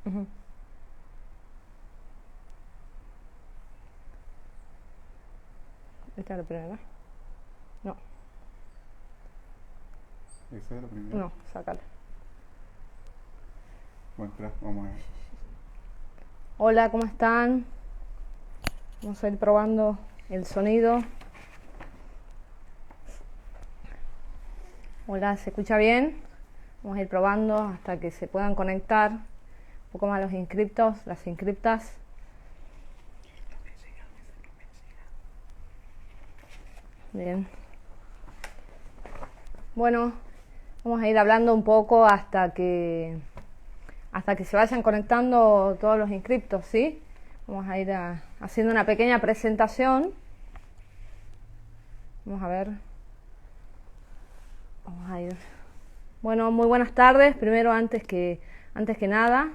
Ujú. ¿Esta es la primera? No, ¿Esa es la primera? no, sácala. Bueno, espera, vamos a ver. Hola, ¿cómo están? Vamos a ir probando el sonido. Hola, ¿se escucha bien? Vamos a ir probando hasta que se puedan conectar un poco más los inscriptos, las inscriptas. Bien. Bueno, vamos a ir hablando un poco hasta que se vayan conectando todos los inscriptos, ¿sí? Vamos a ir haciendo una pequeña presentación. Vamos a ver. Vamos a ir. Bueno, muy buenas tardes. Primero, antes que nada.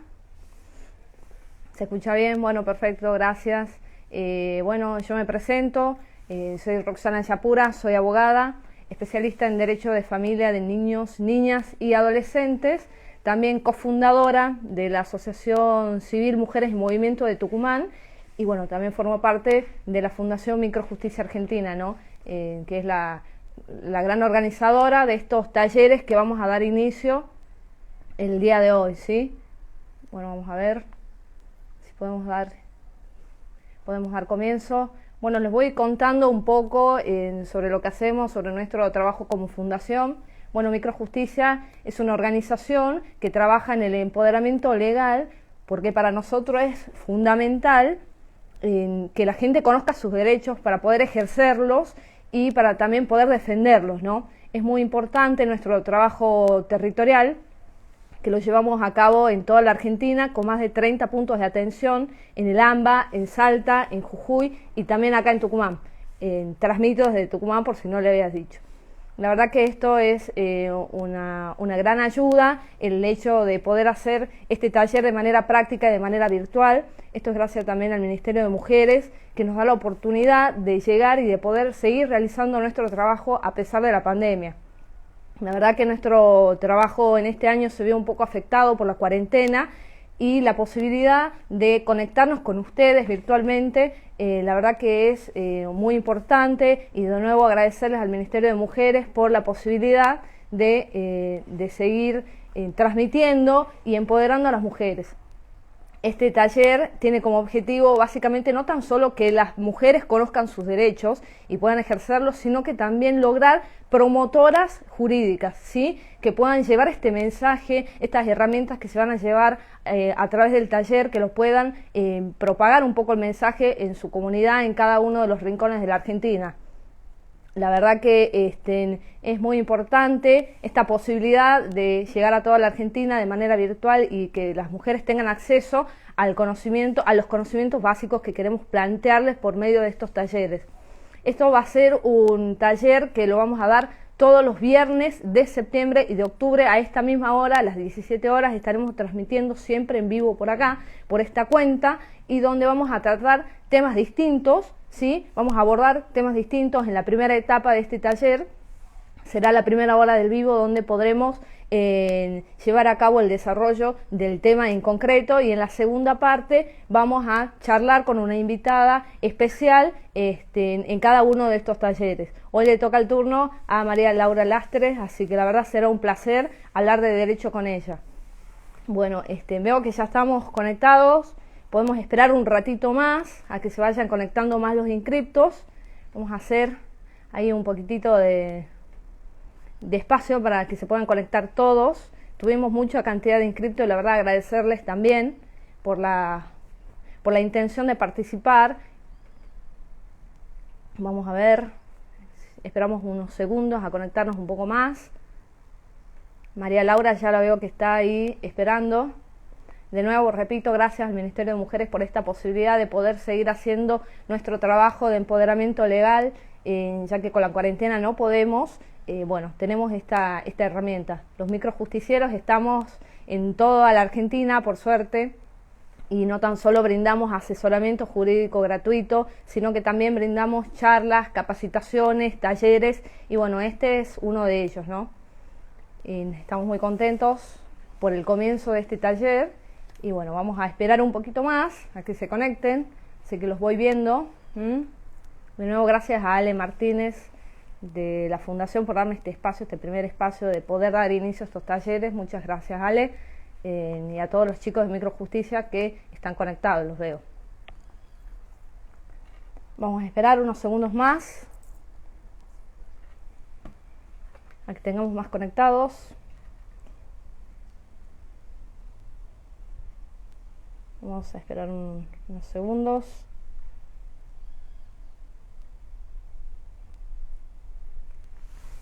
¿Se escucha bien? Bueno, perfecto, gracias. Bueno, yo me presento. Soy Roxana Yapura, soy abogada, especialista en Derecho de Familia de Niños, Niñas y Adolescentes, también cofundadora de la Asociación Civil Mujeres en Movimiento de Tucumán, y bueno, también formo parte de la Fundación Microjusticia Argentina, ¿no? Que es la gran organizadora de estos talleres que vamos a dar inicio el día de hoy, ¿sí? Bueno, vamos a ver si podemos dar comienzo. Bueno, les voy contando un poco sobre lo que hacemos, sobre nuestro trabajo como fundación. Bueno, Microjusticia es una organización que trabaja en el empoderamiento legal, porque para nosotros es fundamental que la gente conozca sus derechos para poder ejercerlos y para también poder defenderlos, ¿no? Es muy importante nuestro trabajo territorial, que lo llevamos a cabo en toda la Argentina con más de 30 puntos de atención en el AMBA, en Salta, en Jujuy y también acá en Tucumán. Transmito desde Tucumán por si no le habías dicho. La verdad que esto es una gran ayuda, el hecho de poder hacer este taller de manera práctica y de manera virtual. Esto es gracias también al Ministerio de Mujeres, que nos da la oportunidad de llegar y de poder seguir realizando nuestro trabajo a pesar de la pandemia. La verdad que nuestro trabajo en este año se vio un poco afectado por la cuarentena y la posibilidad de conectarnos con ustedes virtualmente, la verdad que es muy importante, y de nuevo agradecerles al Ministerio de Mujeres por la posibilidad de seguir transmitiendo y empoderando a las mujeres. Este taller tiene como objetivo básicamente no tan solo que las mujeres conozcan sus derechos y puedan ejercerlos, sino que también lograr promotoras jurídicas, ¿sí? Que puedan llevar este mensaje, estas herramientas que se van a llevar a través del taller, que los puedan propagar un poco el mensaje en su comunidad, en cada uno de los rincones de la Argentina. La verdad que es muy importante esta posibilidad de llegar a toda la Argentina de manera virtual y que las mujeres tengan acceso al conocimiento, a los conocimientos básicos que queremos plantearles por medio de estos talleres. Esto va a ser un taller que lo vamos a dar todos los viernes de septiembre y de octubre a esta misma hora, a las 17 horas, estaremos transmitiendo siempre en vivo por acá, por esta cuenta, y donde vamos a tratar temas distintos, ¿sí? Vamos a abordar temas distintos en la primera etapa de este taller. Será la primera hora del vivo donde podremos llevar a cabo el desarrollo del tema en concreto, y en la segunda parte vamos a charlar con una invitada especial en cada uno de estos talleres. Hoy le toca el turno a María Laura Lastres, así que la verdad será un placer hablar de derecho con ella. Bueno, veo que ya estamos conectados. Podemos esperar un ratito más a que se vayan conectando más los inscriptos. Vamos a hacer ahí un poquitito de espacio para que se puedan conectar todos. Tuvimos mucha cantidad de inscriptos y la verdad agradecerles también por la intención de participar. Vamos a ver, esperamos unos segundos a conectarnos un poco más. María Laura ya la veo que está ahí esperando. De nuevo, repito, gracias al Ministerio de Mujeres por esta posibilidad de poder seguir haciendo nuestro trabajo de empoderamiento legal, ya que con la cuarentena no podemos. Bueno, tenemos esta herramienta. Los microjusticieros estamos en toda la Argentina, por suerte, y no tan solo brindamos asesoramiento jurídico gratuito, sino que también brindamos charlas, capacitaciones, talleres, y bueno, este es uno de ellos, ¿no? Estamos muy contentos por el comienzo de este taller, Y bueno, vamos a esperar un poquito más a que se conecten. Sé que los voy viendo. De nuevo, gracias a Ale Martínez de la Fundación por darme este espacio, este primer espacio de poder dar inicio a estos talleres. Muchas gracias, Ale, y a todos los chicos de Microjusticia que están conectados, los veo. Vamos a esperar unos segundos más a que tengamos más conectados. Vamos a esperar unos segundos.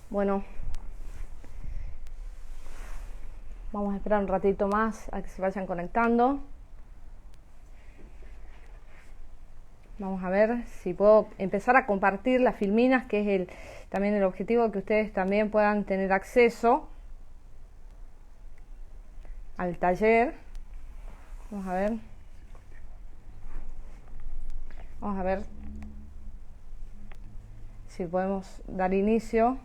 Bueno, vamos a esperar un ratito más a que se vayan conectando. Vamos a ver si puedo empezar a compartir las filminas, que es también el objetivo, que ustedes también puedan tener acceso al taller. Vamos a ver. Vamos a ver si podemos dar inicio.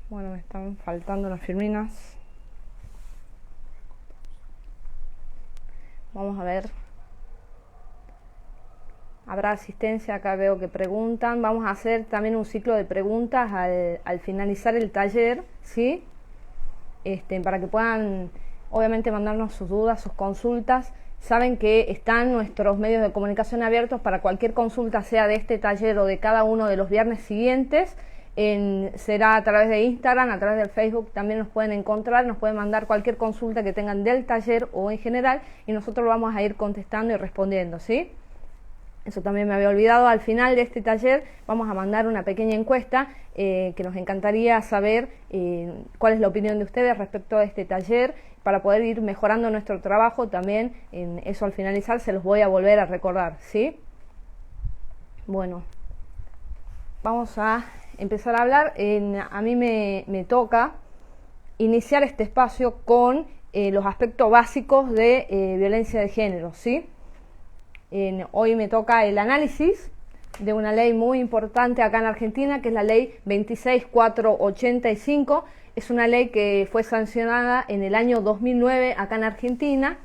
Bueno, me están faltando las filminas. Vamos a ver. Habrá asistencia, acá veo que preguntan. Vamos a hacer también un ciclo de preguntas al finalizar el taller, ¿sí? Para que puedan, obviamente, mandarnos sus dudas, sus consultas. Saben que están nuestros medios de comunicación abiertos para cualquier consulta, sea de este taller o de cada uno de los viernes siguientes. Será a través de Instagram, a través del Facebook, también nos pueden encontrar, nos pueden mandar cualquier consulta que tengan del taller o en general, y nosotros lo vamos a ir contestando y respondiendo, ¿sí? Eso también me había olvidado. Al final de este taller vamos a mandar una pequeña encuesta que nos encantaría saber cuál es la opinión de ustedes respecto a este taller, para poder ir mejorando nuestro trabajo. También en eso, al finalizar, se los voy a volver a recordar, ¿sí? Bueno, vamos a empezar a hablar. A mí me toca iniciar este espacio con los aspectos básicos de violencia de género, ¿sí? Hoy me toca el análisis de una ley muy importante acá en Argentina, que es la ley 26485. Es una ley que fue sancionada en el año 2009 acá en Argentina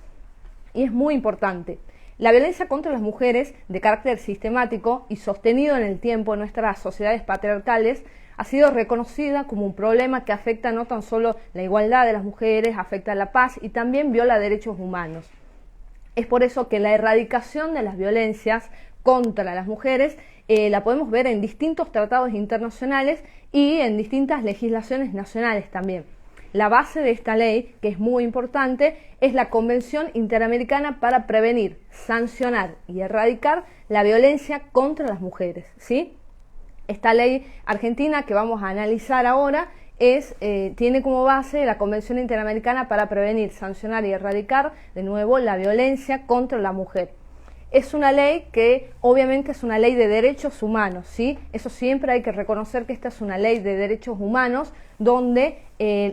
y es muy importante. La violencia contra las mujeres, de carácter sistemático y sostenido en el tiempo en nuestras sociedades patriarcales, ha sido reconocida como un problema que afecta no tan solo la igualdad de las mujeres, afecta la paz y también viola derechos humanos. Es por eso que la erradicación de las violencias contra las mujeres la podemos ver en distintos tratados internacionales y en distintas legislaciones nacionales también. La base de esta ley, que es muy importante, es la Convención Interamericana para prevenir, sancionar y erradicar la violencia contra las mujeres, ¿sí? Esta ley argentina que vamos a analizar ahora tiene como base la Convención Interamericana para prevenir, sancionar y erradicar, de nuevo, la violencia contra la mujer. Es una ley que obviamente es una ley de derechos humanos, ¿sí? Eso siempre hay que reconocer, que esta es una ley de derechos humanos donde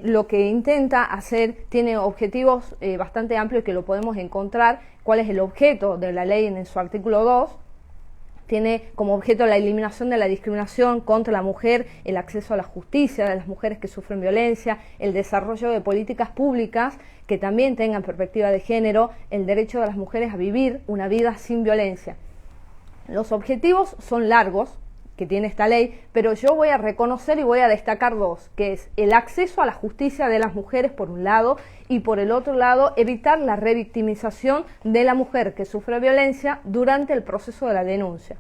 lo que intenta hacer tiene objetivos bastante amplios, que lo podemos encontrar. ¿Cuál es el objeto de la ley en su artículo 2? Tiene como objeto la eliminación de la discriminación contra la mujer, el acceso a la justicia de las mujeres que sufren violencia, el desarrollo de políticas públicas que también tengan perspectiva de género, el derecho de las mujeres a vivir una vida sin violencia. Los objetivos son largos que tiene esta ley, pero yo voy a reconocer y voy a destacar dos, que es el acceso a la justicia de las mujeres por un lado, y por el otro lado evitar la revictimización de la mujer que sufre violencia durante el proceso de la denuncia.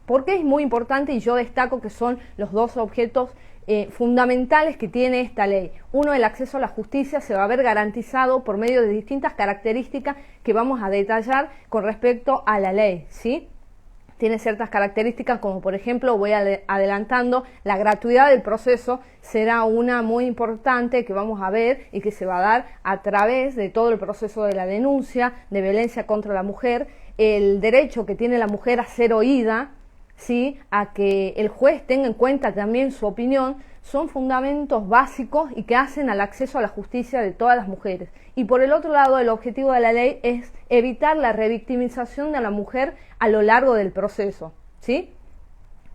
¿Por qué es muy importante? Y yo destaco que son los dos objetos fundamentales que tiene esta ley. Uno, el acceso a la justicia se va a ver garantizado por medio de distintas características que vamos a detallar con respecto a la ley, ¿sí? Tiene ciertas características, como por ejemplo, voy adelantando, la gratuidad del proceso será una muy importante que vamos a ver y que se va a dar a través de todo el proceso de la denuncia de violencia contra la mujer, el derecho que tiene la mujer a ser oída, ¿sí? A que el juez tenga en cuenta también su opinión, son fundamentos básicos y que hacen al acceso a la justicia de todas las mujeres. Y por el otro lado, el objetivo de la ley es evitar la revictimización de la mujer a lo largo del proceso, ¿sí?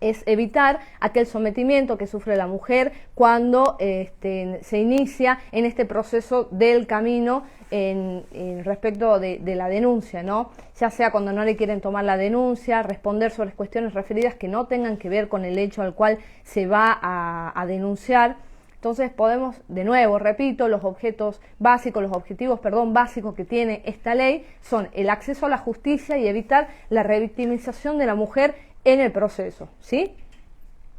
es evitar aquel sometimiento que sufre la mujer cuando se inicia en este proceso del camino en respecto de la denuncia, ¿no? Ya sea cuando no le quieren tomar la denuncia, responder sobre cuestiones referidas que no tengan que ver con el hecho al cual se va a denunciar. Entonces podemos, de nuevo, repito, los objetivos básicos que tiene esta ley son el acceso a la justicia y evitar la revictimización de la mujer en el proceso, ¿sí?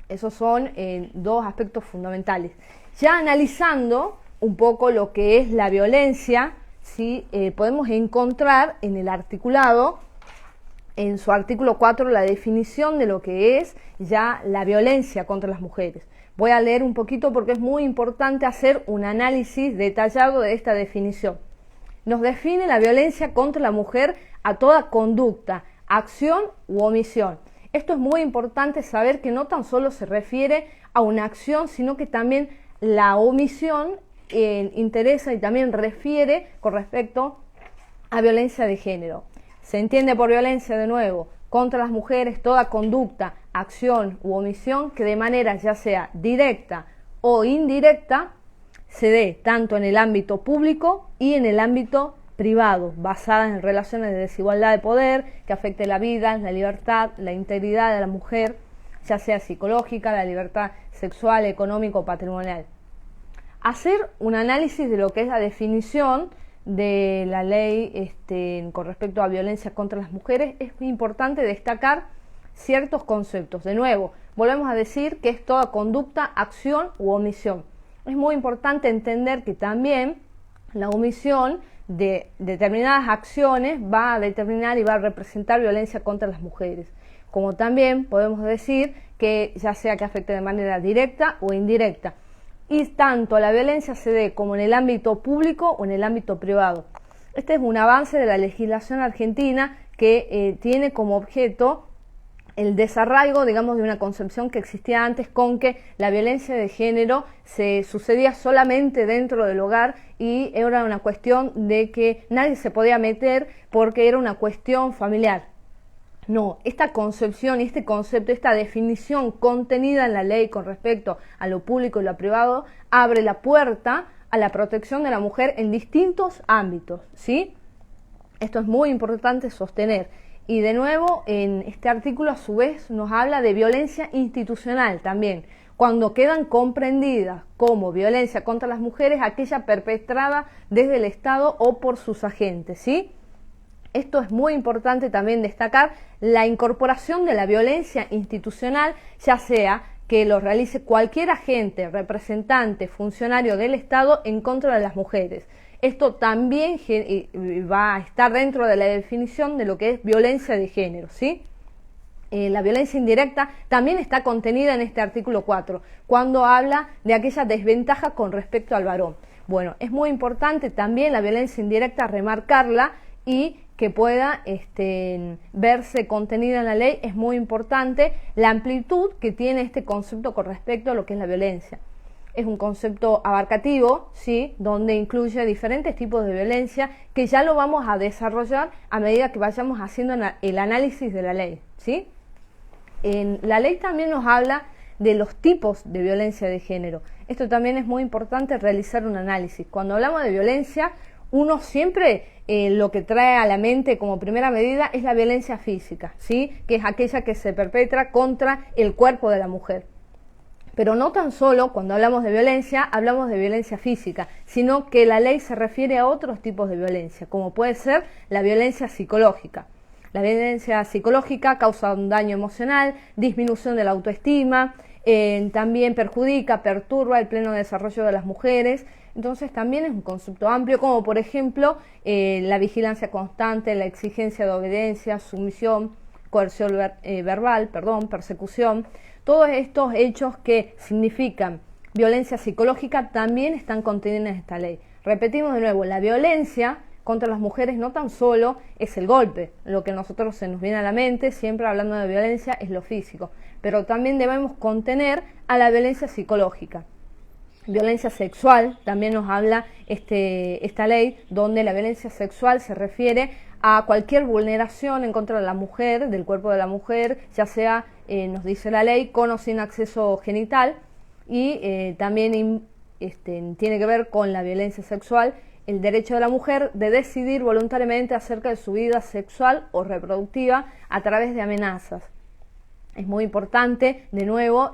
Esos son dos aspectos fundamentales. Ya analizando un poco lo que es la violencia, ¿sí? Podemos encontrar en el articulado, en su artículo 4, la definición de lo que es ya la violencia contra las mujeres. Voy a leer un poquito porque es muy importante hacer un análisis detallado de esta definición. Nos define la violencia contra la mujer a toda conducta, acción u omisión. Esto es muy importante saber que no tan solo se refiere a una acción, sino que también la omisión interesa y también refiere con respecto a violencia de género. Se entiende por violencia, de nuevo, contra las mujeres toda conducta, acción u omisión que de manera ya sea directa o indirecta se dé tanto en el ámbito público y en el ámbito privado, basadas en relaciones de desigualdad de poder que afecte la vida, la libertad, la integridad de la mujer, ya sea psicológica, la libertad sexual, económica o patrimonial. Hacer un análisis de lo que es la definición de la ley con respecto a violencia contra las mujeres, es muy importante destacar ciertos conceptos. De nuevo, volvemos a decir que es toda conducta, acción u omisión. Es muy importante entender que también la omisión de determinadas acciones va a determinar y va a representar violencia contra las mujeres. Como también podemos decir que ya sea que afecte de manera directa o indirecta. Y tanto la violencia se dé como en el ámbito público o en el ámbito privado. Este es un avance de la legislación argentina que tiene como objeto el desarraigo, digamos, de una concepción que existía antes con que la violencia de género se sucedía solamente dentro del hogar y era una cuestión de que nadie se podía meter porque era una cuestión familiar. No, esta concepción y este concepto, esta definición contenida en la ley con respecto a lo público y lo privado, abre la puerta a la protección de la mujer en distintos ámbitos, ¿sí? Esto es muy importante sostener. Y de nuevo, en este artículo a su vez nos habla de violencia institucional también, cuando quedan comprendidas como violencia contra las mujeres aquella perpetrada desde el Estado o por sus agentes, ¿sí? Esto es muy importante también destacar la incorporación de la violencia institucional, ya sea que lo realice cualquier agente, representante, funcionario del Estado en contra de las mujeres. Esto también va a estar dentro de la definición de lo que es violencia de género, ¿sí? La violencia indirecta también está contenida en este artículo 4, cuando habla de aquella desventaja con respecto al varón. Bueno, es muy importante también la violencia indirecta remarcarla y que pueda verse contenida en la ley. Es muy importante la amplitud que tiene este concepto con respecto a lo que es la violencia. Es un concepto abarcativo, ¿sí? Donde incluye diferentes tipos de violencia que ya lo vamos a desarrollar a medida que vayamos haciendo el análisis de la ley, ¿sí? En la ley también nos habla de los tipos de violencia de género. Esto también es muy importante realizar un análisis. Cuando hablamos de violencia, uno siempre lo que trae a la mente como primera medida es la violencia física, ¿sí? Que es aquella que se perpetra contra el cuerpo de la mujer. Pero no tan solo cuando hablamos de violencia física, sino que la ley se refiere a otros tipos de violencia, como puede ser la violencia psicológica. La violencia psicológica causa un daño emocional, disminución de la autoestima, también perjudica, perturba el pleno desarrollo de las mujeres. Entonces también es un concepto amplio, como por ejemplo la vigilancia constante, la exigencia de obediencia, sumisión, coerción verbal, persecución. Todos estos hechos que significan violencia psicológica también están contenidos en esta ley. Repetimos de nuevo, la violencia contra las mujeres no tan solo es el golpe, lo que a nosotros se nos viene a la mente, siempre hablando de violencia, es lo físico, pero también debemos contener a la violencia psicológica. Violencia sexual, también nos habla esta ley, donde la violencia sexual se refiere a cualquier vulneración en contra de la mujer, del cuerpo de la mujer, ya sea, nos dice la ley, con o sin acceso genital, y también tiene que ver con la violencia sexual, el derecho de la mujer de decidir voluntariamente acerca de su vida sexual o reproductiva a través de amenazas. Es muy importante, de nuevo,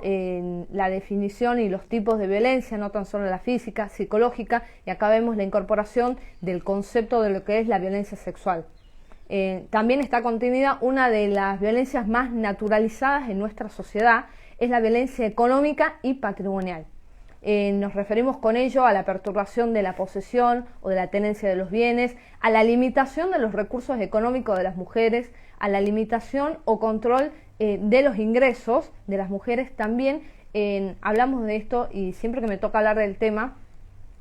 la definición y los tipos de violencia, no tan solo la física, psicológica, y acá vemos la incorporación del concepto de lo que es la violencia sexual. También está contenida una de las violencias más naturalizadas en nuestra sociedad, es la violencia económica y patrimonial. Nos referimos con ello a la perturbación de la posesión o de la tenencia de los bienes, a la limitación de los recursos económicos de las mujeres, a la limitación o control de los ingresos de las mujeres. También hablamos de esto, y siempre que me toca hablar del tema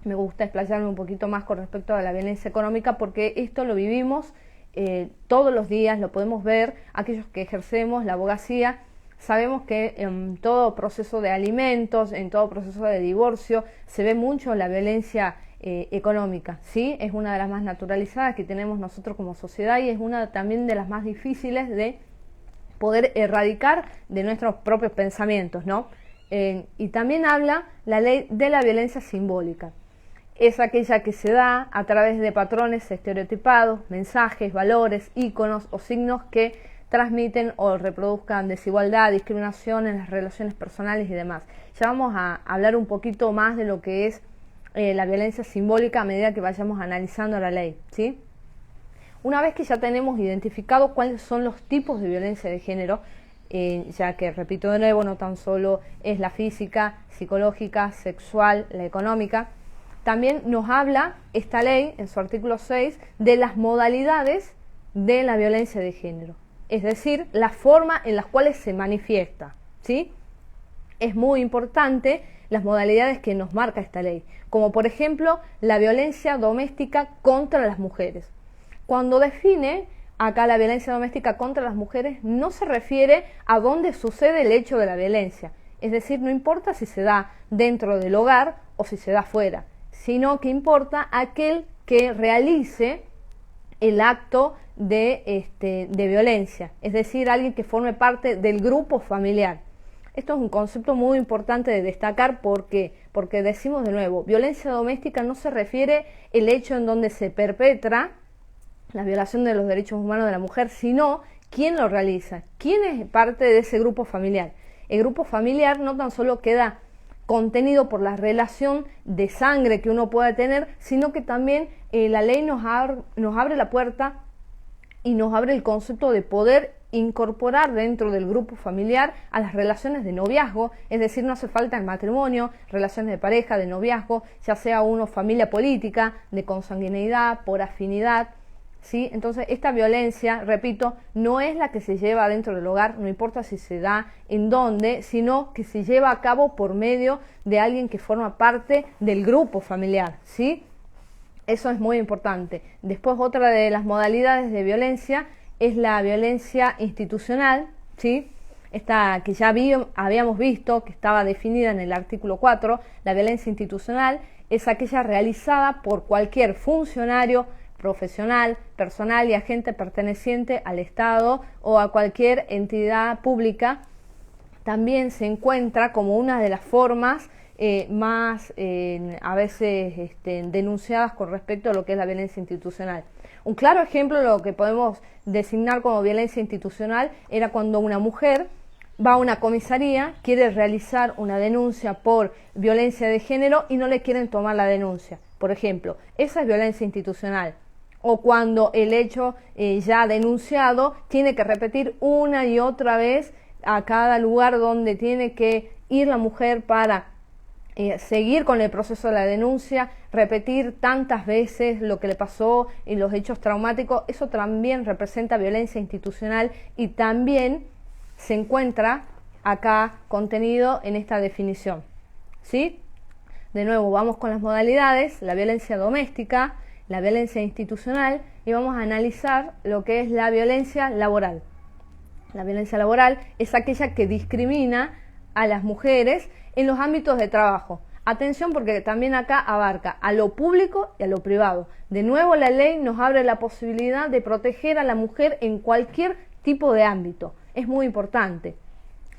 me gusta explayarme un poquito más con respecto a la violencia económica, porque esto lo vivimos todos los días, lo podemos ver aquellos que ejercemos la abogacía. Sabemos que en todo proceso de alimentos, en todo proceso de divorcio, se ve mucho la violencia económica, ¿sí? Es una de las más naturalizadas que tenemos nosotros como sociedad, y es una también de las más difíciles de poder erradicar de nuestros propios pensamientos, ¿no? Y también habla la ley de la violencia simbólica. Es aquella que se da a través de patrones estereotipados, mensajes, valores, íconos o signos que transmiten o reproduzcan desigualdad, discriminación en las relaciones personales y demás. Ya vamos a hablar un poquito más de lo que es la violencia simbólica a medida que vayamos analizando la ley, ¿sí? Una vez que ya tenemos identificado cuáles son los tipos de violencia de género, ya que, repito de nuevo, no tan solo es la física, psicológica, sexual, la económica, también nos habla esta ley, en su artículo 6, de las modalidades de la violencia de género, es decir, la forma en las cuales se manifiesta, ¿sí? Es muy importante las modalidades que nos marca esta ley, como por ejemplo la violencia doméstica contra las mujeres. Cuando define acá la violencia doméstica contra las mujeres, no se refiere a dónde sucede el hecho de la violencia, es decir, no importa si se da dentro del hogar o si se da fuera, sino que importa aquel que realice el acto de violencia, es decir, alguien que forme parte del grupo familiar. Esto es un concepto muy importante de destacar porque decimos de nuevo, violencia doméstica no se refiere el hecho en donde se perpetra la violación de los derechos humanos de la mujer, sino quién lo realiza, quién es parte de ese grupo familiar. El grupo familiar no tan solo queda contenido por la relación de sangre que uno pueda tener, sino que también la ley nos abre la puerta y nos abre el concepto de poder incorporar dentro del grupo familiar a las relaciones de noviazgo, es decir, no hace falta el matrimonio, relaciones de pareja, de noviazgo, ya sea uno familia política, de consanguineidad, por afinidad, ¿sí? Entonces esta violencia, repito, no es la que se lleva dentro del hogar, no importa si se da en dónde, sino que se lleva a cabo por medio de alguien que forma parte del grupo familiar, ¿sí? Eso es muy importante. Después, otra de las modalidades de violencia es la violencia institucional, ¿sí? Esta que ya habíamos visto, que estaba definida en el artículo 4, la violencia institucional es aquella realizada por cualquier funcionario, profesional, personal y agente perteneciente al Estado o a cualquier entidad pública. También se encuentra como una de las formas más a veces denunciadas con respecto a lo que es la violencia institucional. Un claro ejemplo de lo que podemos designar como violencia institucional era cuando una mujer va a una comisaría, quiere realizar una denuncia por violencia de género y no le quieren tomar la denuncia. Por ejemplo, esa es violencia institucional. O cuando el hecho ya denunciado tiene que repetir una y otra vez a cada lugar donde tiene que ir la mujer para seguir con el proceso de la denuncia, repetir tantas veces lo que le pasó y los hechos traumáticos. Eso también representa violencia institucional y también se encuentra acá contenido en esta definición, ¿sí? De nuevo, vamos con las modalidades: la violencia doméstica, la violencia institucional, y vamos a analizar lo que es la violencia laboral. La violencia laboral es aquella que discrimina a las mujeres en los ámbitos de trabajo. Atención, porque también acá abarca a lo público y a lo privado. De nuevo, la ley nos abre la posibilidad de proteger a la mujer en cualquier tipo de ámbito. Es muy importante.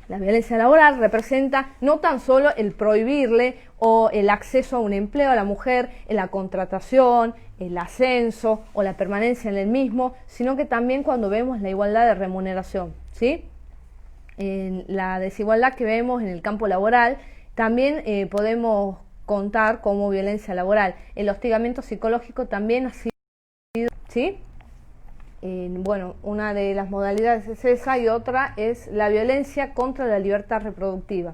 La violencia laboral representa no tan solo el prohibirle o el acceso a un empleo a la mujer, en la contratación, el ascenso o la permanencia en el mismo, sino que también cuando vemos la igualdad de remuneración, ¿sí? En la desigualdad que vemos en el campo laboral, también podemos contar como violencia laboral. El hostigamiento psicológico también ha sido, ¿sí? Bueno, una de las modalidades es esa y otra es la violencia contra la libertad reproductiva.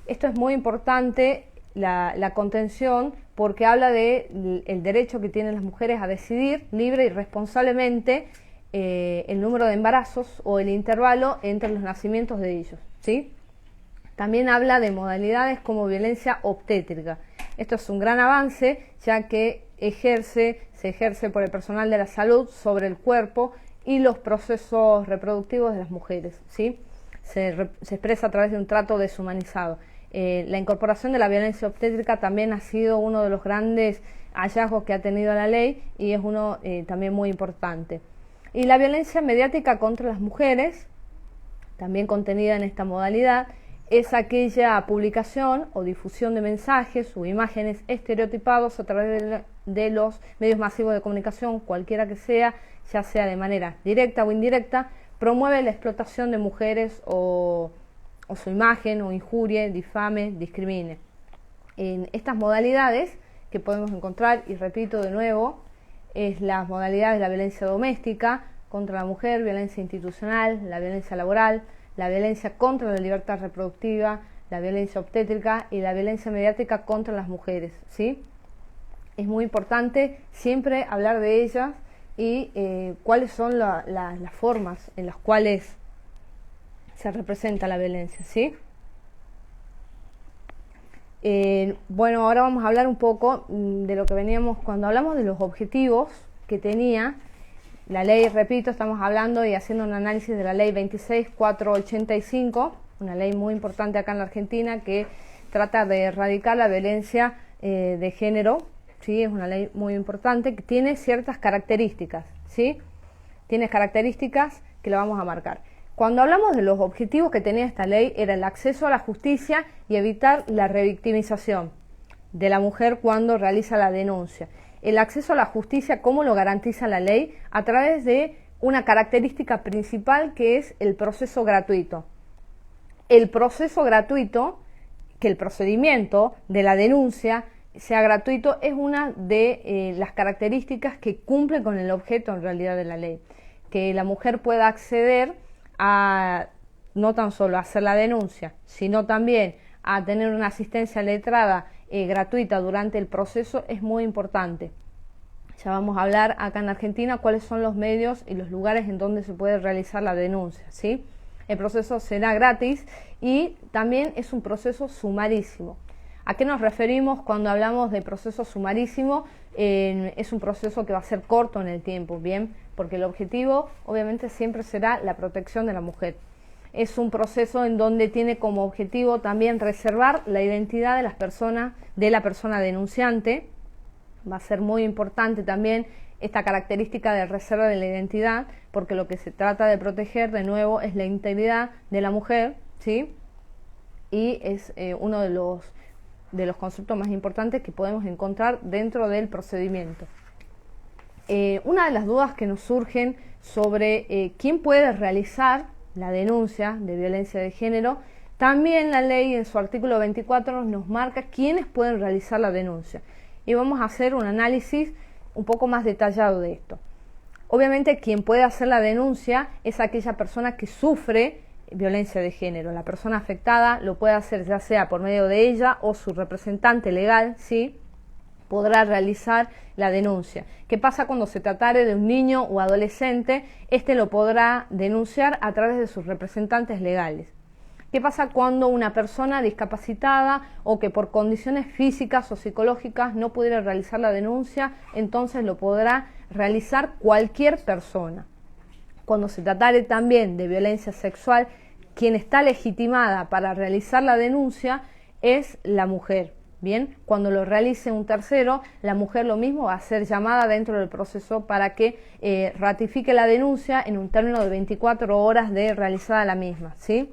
Esto es muy importante, la contención, porque habla del derecho que tienen las mujeres a decidir libre y responsablemente el número de embarazos o el intervalo entre los nacimientos de ellos, ¿sí? También habla de modalidades como violencia obstétrica. Esto es un gran avance, ya que se ejerce por el personal de la salud sobre el cuerpo y los procesos reproductivos de las mujeres, ¿sí? Se expresa a través de un trato deshumanizado. La incorporación de la violencia obstétrica también ha sido uno de los grandes hallazgos que ha tenido la ley y es uno también muy importante. Y la violencia mediática contra las mujeres, también contenida en esta modalidad, es aquella publicación o difusión de mensajes o imágenes estereotipados a través de los medios masivos de comunicación, cualquiera que sea, ya sea de manera directa o indirecta, promueve la explotación de mujeres o su imagen o injurie, difame, discrimine. En estas modalidades que podemos encontrar, y repito de nuevo, es las modalidades de la violencia doméstica contra la mujer, violencia institucional, la violencia laboral, la violencia contra la libertad reproductiva, la violencia obstétrica y la violencia mediática contra las mujeres, ¿sí? Es muy importante siempre hablar de ellas y cuáles son las formas en las cuales se representa la violencia, ¿sí? Bueno, ahora vamos a hablar un poco de lo que veníamos cuando hablamos de los objetivos que tenía la ley. Repito, estamos hablando y haciendo un análisis de la ley 26.485, una ley muy importante acá en la Argentina que trata de erradicar la violencia de género, ¿sí? Es una ley muy importante que tiene ciertas características, ¿sí? Tiene características que la vamos a marcar. Cuando hablamos de los objetivos que tenía esta ley, era el acceso a la justicia y evitar la revictimización de la mujer cuando realiza la denuncia. El acceso a la justicia, ¿cómo lo garantiza la ley? A través de una característica principal que es el proceso gratuito. El proceso gratuito, que el procedimiento de la denuncia sea gratuito, es una de las características que cumple con el objeto en realidad de la ley. Que la mujer pueda acceder a no tan solo a hacer la denuncia, sino también a tener una asistencia letrada gratuita durante el proceso es muy importante. Ya vamos a hablar acá en Argentina cuáles son los medios y los lugares en donde se puede realizar la denuncia, ¿sí? El proceso será gratis y también es un proceso sumarísimo. ¿A qué nos referimos cuando hablamos de proceso sumarísimo? Es un proceso que va a ser corto en el tiempo, ¿bien? Porque el objetivo obviamente siempre será la protección de la mujer. Es un proceso en donde tiene como objetivo también reservar la identidad de la persona denunciante. Va a ser muy importante también esta característica de reserva de la identidad, porque lo que se trata de proteger de nuevo es la integridad de la mujer, ¿sí? Y es uno de los conceptos más importantes que podemos encontrar dentro del procedimiento. Una de las dudas que nos surgen sobre quién puede realizar la denuncia de violencia de género, también la ley en su artículo 24 nos marca quiénes pueden realizar la denuncia. Y vamos a hacer un análisis un poco más detallado de esto. Obviamente quien puede hacer la denuncia es aquella persona que sufre violencia de género. La persona afectada lo puede hacer ya sea por medio de ella o su representante legal, ¿sí? Podrá realizar la denuncia. ¿Qué pasa cuando se tratare de un niño o adolescente? Este lo podrá denunciar a través de sus representantes legales. ¿Qué pasa cuando una persona discapacitada o que por condiciones físicas o psicológicas no pudiera realizar la denuncia? Entonces lo podrá realizar cualquier persona. Cuando se tratare también de violencia sexual, quien está legitimada para realizar la denuncia es la mujer, Bien, cuando lo realice un tercero, la mujer lo mismo va a ser llamada dentro del proceso para que ratifique la denuncia en un término de 24 horas de realizada la misma, ¿sí?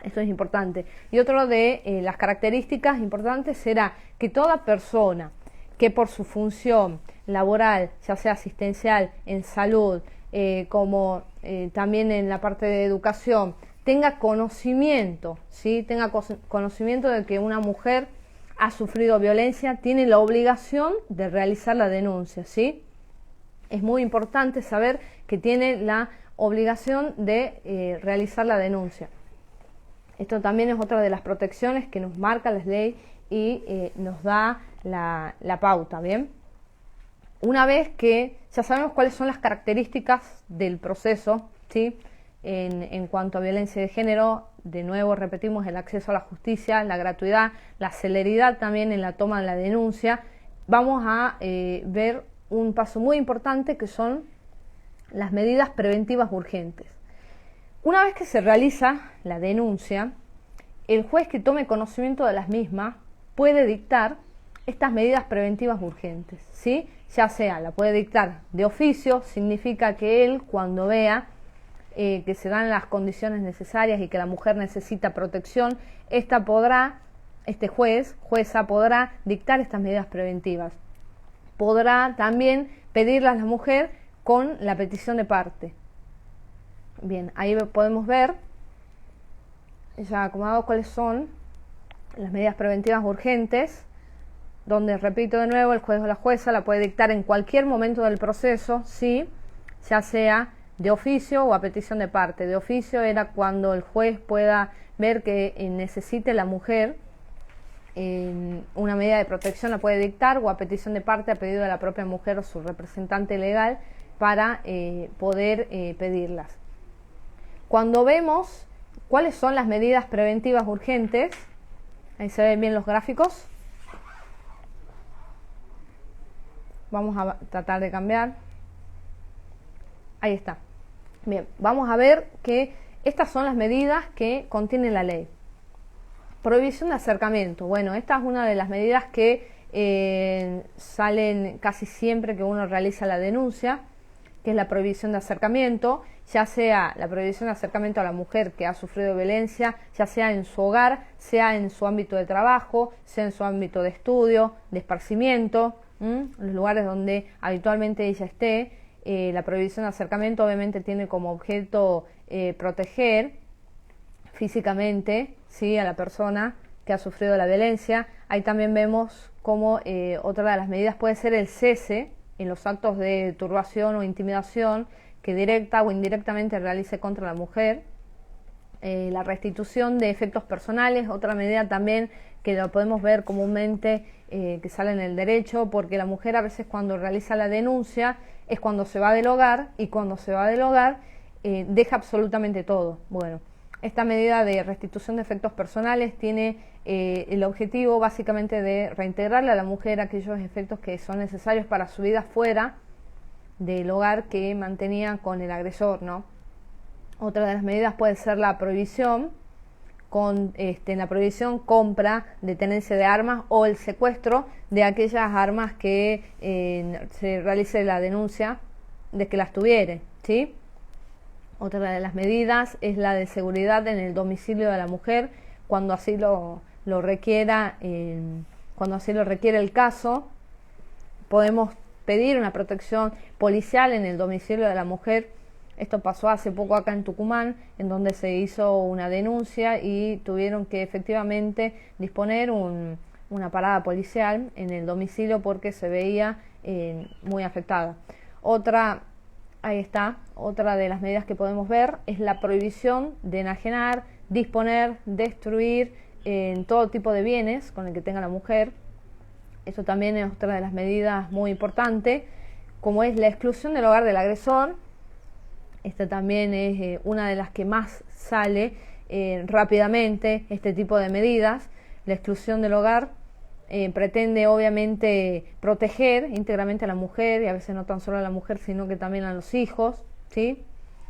Esto es importante. Y otro de las características importantes será que toda persona que por su función laboral, ya sea asistencial, en salud, como también en la parte de educación, tenga conocimiento, ¿sí? Tenga conocimiento de que una mujer ha sufrido violencia, tiene la obligación de realizar la denuncia, ¿sí? Es muy importante saber que tiene la obligación de realizar la denuncia. Esto también es otra de las protecciones que nos marca la ley y nos da la pauta, ¿bien? Una vez que ya sabemos cuáles son las características del proceso, ¿sí? En cuanto a violencia de género, de nuevo repetimos el acceso a la justicia, la gratuidad, la celeridad también en la toma de la denuncia, vamos a ver un paso muy importante que son las medidas preventivas urgentes. Una vez que se realiza la denuncia, el juez que tome conocimiento de las mismas puede dictar estas medidas preventivas urgentes, ¿sí? Ya sea, la puede dictar de oficio, significa que él cuando vea que se dan las condiciones necesarias y que la mujer necesita protección, este jueza podrá dictar estas medidas preventivas. Podrá también pedirlas a la mujer con la petición de parte. Bien, ahí podemos ver, ya acomodado, cuáles son las medidas preventivas urgentes, donde, repito de nuevo, el juez o la jueza la puede dictar en cualquier momento del proceso, ¿sí? Ya sea de oficio o a petición de parte. De oficio era cuando el juez pueda ver que necesite la mujer una medida de protección, la puede dictar, o a petición de parte, a pedido de la propia mujer o su representante legal, para poder pedirlas. Cuando vemos cuáles son las medidas preventivas urgentes, ahí se ven bien los gráficos. Vamos a tratar de cambiar. Ahí está. Bien, vamos a ver que estas son las medidas que contiene la ley. Prohibición de acercamiento. Bueno, esta es una de las medidas que salen casi siempre que uno realiza la denuncia, que es la prohibición de acercamiento, ya sea la prohibición de acercamiento a la mujer que ha sufrido violencia, ya sea en su hogar, sea en su ámbito de trabajo, sea en su ámbito de estudio, de esparcimiento, en los lugares donde habitualmente ella esté. La prohibición de acercamiento obviamente tiene como objeto proteger físicamente, ¿sí?, a la persona que ha sufrido la violencia. Ahí también vemos como otra de las medidas puede ser el cese en los actos de turbación o intimidación que directa o indirectamente realice contra la mujer. La restitución de efectos personales, otra medida también que lo podemos ver comúnmente que sale en el derecho, porque la mujer a veces cuando realiza la denuncia es cuando se va del hogar, y cuando se va del hogar deja absolutamente todo. Bueno, esta medida de restitución de efectos personales tiene el objetivo básicamente de reintegrarle a la mujer aquellos efectos que son necesarios para su vida fuera del hogar que mantenía con el agresor, ¿no? Otra de las medidas puede ser la prohibición, en la prohibición compra de tenencia de armas o el secuestro de aquellas armas que se realice la denuncia de que las tuviere, ¿sí? Otra de las medidas es la de seguridad en el domicilio de la mujer, cuando así lo requiera, cuando así lo requiere el caso. Podemos pedir una protección policial en el domicilio de la mujer. Esto pasó hace poco acá en Tucumán, en donde se hizo una denuncia y tuvieron que efectivamente disponer una parada policial en el domicilio porque se veía muy afectada. Ahí está, otra de las medidas que podemos ver es la prohibición de enajenar, disponer, destruir todo tipo de bienes con el que tenga la mujer. Esto también es otra de las medidas muy importantes, como es la exclusión del hogar del agresor. Esta también es una de las que más sale rápidamente, este tipo de medidas. La exclusión del hogar pretende obviamente proteger íntegramente a la mujer, y a veces no tan solo a la mujer, sino que también a los hijos, ¿sí?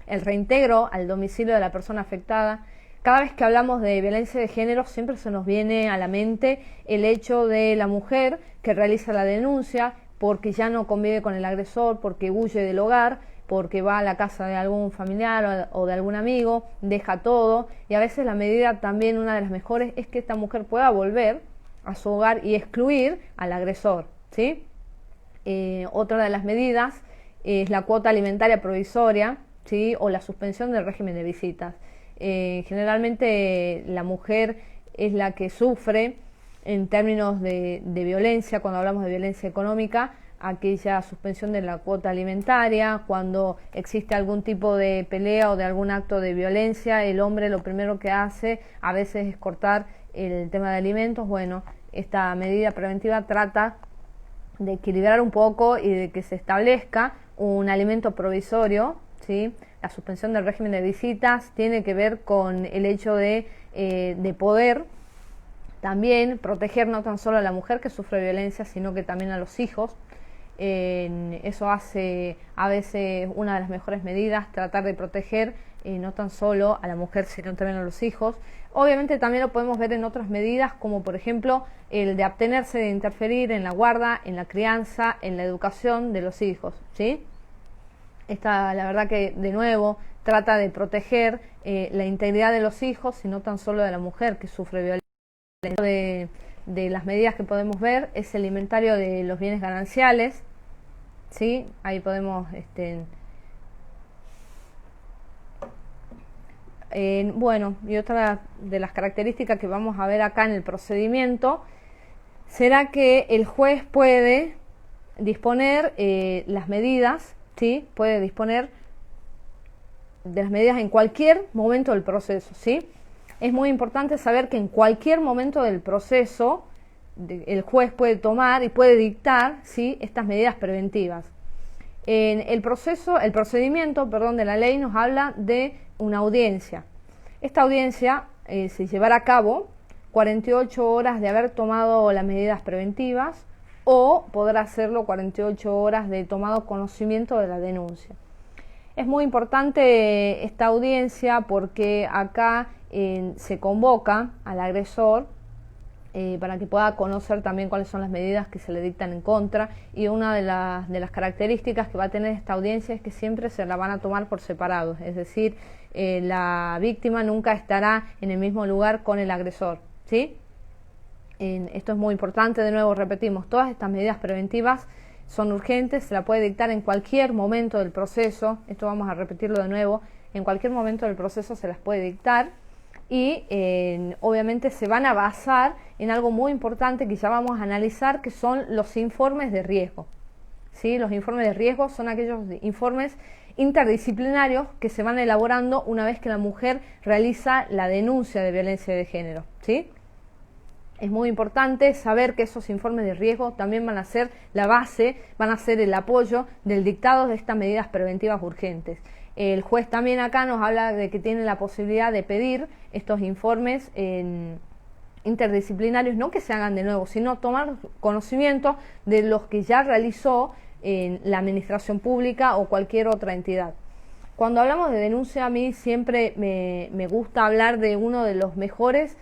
El reintegro al domicilio de la persona afectada. Cada vez que hablamos de violencia de género siempre se nos viene a la mente el hecho de la mujer que realiza la denuncia porque ya no convive con el agresor, porque huye del hogar, porque va a la casa de algún familiar o de algún amigo, deja todo, y a veces la medida también, una de las mejores, es que esta mujer pueda volver a su hogar y excluir al agresor, ¿sí? Otra de las medidas es la cuota alimentaria provisoria, ¿sí? O la suspensión del régimen de visitas. Generalmente la mujer es la que sufre en términos de violencia, cuando hablamos de violencia económica, aquella suspensión de la cuota alimentaria. Cuando existe algún tipo de pelea o de algún acto de violencia, el hombre lo primero que hace a veces es cortar el tema de alimentos. Bueno, esta medida preventiva trata de equilibrar un poco y de que se establezca un alimento provisorio, ¿sí? La suspensión del régimen de visitas tiene que ver con el hecho de poder también proteger no tan solo a la mujer que sufre violencia, sino que también a los hijos. Eso hace a veces una de las mejores medidas, tratar de proteger no tan solo a la mujer, sino también a los hijos. Obviamente también lo podemos ver en otras medidas, como por ejemplo el de abstenerse de interferir en la guarda, en la crianza, en la educación de los hijos, ¿sí? Esta, la verdad que de nuevo trata de proteger la integridad de los hijos y no tan solo de la mujer que sufre violencia. De las medidas que podemos ver es el inventario de los bienes gananciales, ¿sí? Ahí podemos bueno, y otra de las características que vamos a ver acá en el procedimiento será que el juez puede disponer las medidas, ¿sí? Puede disponer de las medidas en cualquier momento del proceso, ¿sí? Es muy importante saber que en cualquier momento del proceso el juez puede tomar y puede dictar, ¿sí?, estas medidas preventivas. En el procedimiento de la ley nos habla de una audiencia. Esta audiencia se llevará a cabo 48 horas de haber tomado las medidas preventivas, o podrá hacerlo 48 horas de tomado conocimiento de la denuncia. Es muy importante esta audiencia porque acá se convoca al agresor para que pueda conocer también cuáles son las medidas que se le dictan en contra, y una de las características que va a tener esta audiencia es que siempre se la van a tomar por separado, es decir, la víctima nunca estará en el mismo lugar con el agresor, ¿sí? Esto es muy importante, de nuevo repetimos, todas estas medidas preventivas son urgentes, se la puede dictar en cualquier momento del proceso, esto vamos a repetirlo de nuevo, en cualquier momento del proceso se las puede dictar, y obviamente se van a basar en algo muy importante que ya vamos a analizar, que son los informes de riesgo, ¿sí? Los informes de riesgo son aquellos informes interdisciplinarios que se van elaborando una vez que la mujer realiza la denuncia de violencia de género, ¿sí? Es muy importante saber que esos informes de riesgo también van a ser la base, van a ser el apoyo del dictado de estas medidas preventivas urgentes. El juez también acá nos habla de que tiene la posibilidad de pedir estos informes interdisciplinarios, no que se hagan de nuevo, sino tomar conocimiento de los que ya realizó la administración pública o cualquier otra entidad. Cuando hablamos de denuncia, a mí siempre me gusta hablar de uno de los mejores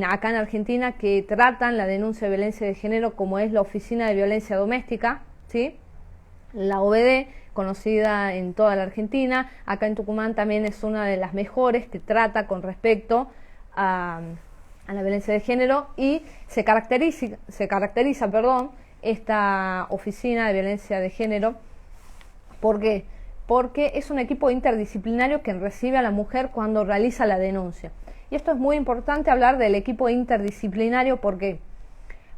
acá en Argentina que tratan la denuncia de violencia de género, como es la Oficina de Violencia Doméstica, ¿sí? La OVD, conocida en toda la Argentina. Acá en Tucumán también es una de las mejores que trata con respecto a la violencia de género, y se caracteriza esta Oficina de Violencia de Género. ¿Por qué? Porque es un equipo interdisciplinario que recibe a la mujer cuando realiza la denuncia. Y esto es muy importante hablar del equipo interdisciplinario. ¿Por qué?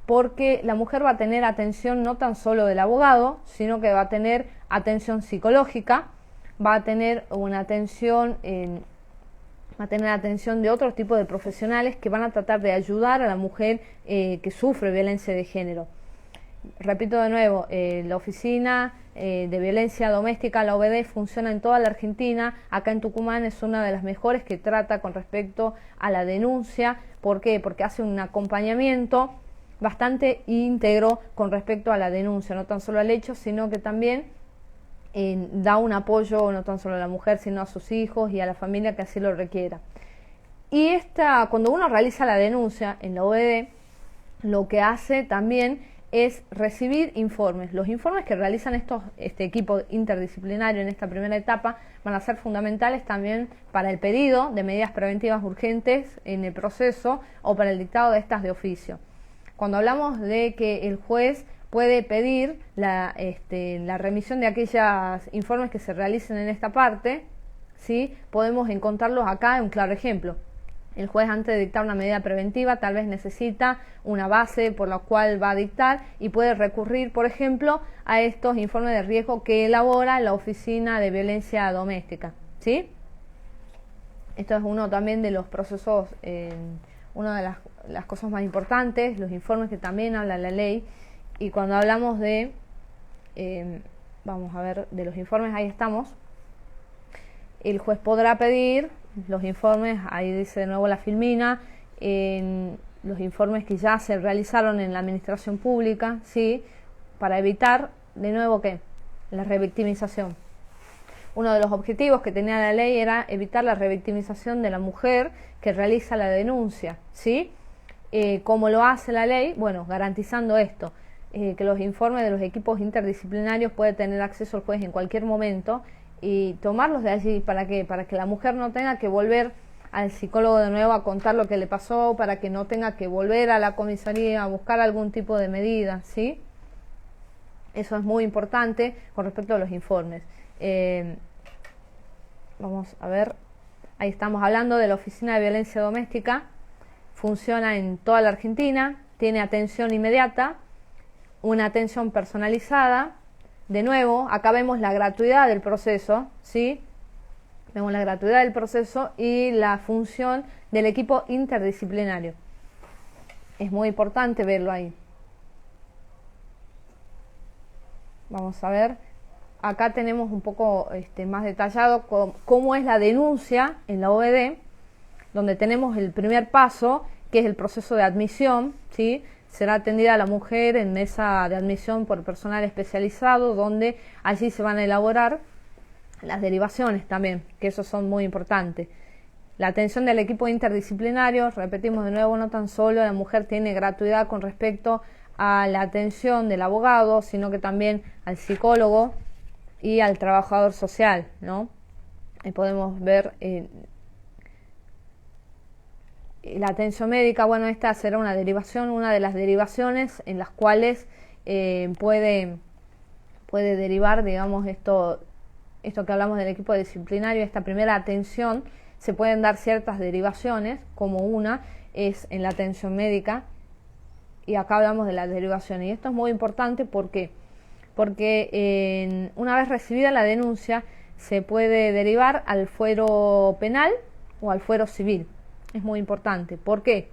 Porque la mujer va a tener atención no tan solo del abogado, sino que va a tener atención psicológica, va a tener una atención de otro tipo de profesionales que van a tratar de ayudar a la mujer que sufre violencia de género. Repito de nuevo, la Oficina de Violencia Doméstica, la OVD, funciona en toda la Argentina. Acá en Tucumán es una de las mejores que trata con respecto a la denuncia. ¿Por qué? Porque hace un acompañamiento bastante íntegro con respecto a la denuncia, no tan solo al hecho, sino que también da un apoyo no tan solo a la mujer, sino a sus hijos y a la familia que así lo requiera. Y cuando uno realiza la denuncia en la OED, lo que hace también es recibir informes. Los informes que realizan este equipo interdisciplinario en esta primera etapa van a ser fundamentales también para el pedido de medidas preventivas urgentes en el proceso o para el dictado de estas de oficio. Cuando hablamos de que el juez puede pedir la remisión de aquellos informes que se realicen en esta parte, ¿sí? Podemos encontrarlos acá en un claro ejemplo. El juez, antes de dictar una medida preventiva, tal vez necesita una base por la cual va a dictar y puede recurrir, por ejemplo, a estos informes de riesgo que elabora la Oficina de Violencia Doméstica, ¿sí? Esto es uno también de los procesos, una de las cosas más importantes, los informes que también habla la ley. Y cuando hablamos de, vamos a ver, de los informes, ahí estamos, el juez podrá pedir los informes, ahí dice de nuevo la filmina, los informes que ya se realizaron en la administración pública, ¿sí? Para evitar, de nuevo, ¿qué? La revictimización. Uno de los objetivos que tenía la ley era evitar la revictimización de la mujer que realiza la denuncia, ¿sí? ¿Cómo lo hace la ley? Bueno, garantizando esto, que los informes de los equipos interdisciplinarios puede tener acceso al juez en cualquier momento y tomarlos de allí. ¿Para qué? Para que la mujer no tenga que volver al psicólogo de nuevo a contar lo que le pasó, para que no tenga que volver a la comisaría a buscar algún tipo de medida, ¿sí? Eso es muy importante con respecto a los informes. Vamos a ver, ahí estamos hablando de la Oficina de Violencia Doméstica. Funciona en toda la Argentina, tiene atención inmediata, una atención personalizada. De nuevo, acá vemos la gratuidad del proceso, ¿sí? Vemos la gratuidad del proceso y la función del equipo interdisciplinario. Es muy importante verlo ahí. Vamos a ver, acá tenemos un poco más detallado cómo es la denuncia en la OED, donde tenemos el primer paso, que es el proceso de admisión, ¿sí? Será atendida la mujer en mesa de admisión por personal especializado, donde allí se van a elaborar las derivaciones también, que esos son muy importantes. La atención del equipo interdisciplinario, repetimos de nuevo, no tan solo la mujer tiene gratuidad con respecto a la atención del abogado, sino que también al psicólogo y al trabajador social, ¿no? Podemos ver la atención médica. Bueno, esta será una derivación, una de las derivaciones en las cuales puede derivar, digamos, esto que hablamos del equipo disciplinario, esta primera atención. Se pueden dar ciertas derivaciones, como una es en la atención médica, y acá hablamos de las derivaciones. Y esto es muy importante porque una vez recibida la denuncia se puede derivar al fuero penal o al fuero civil. Es muy importante. ¿Por qué?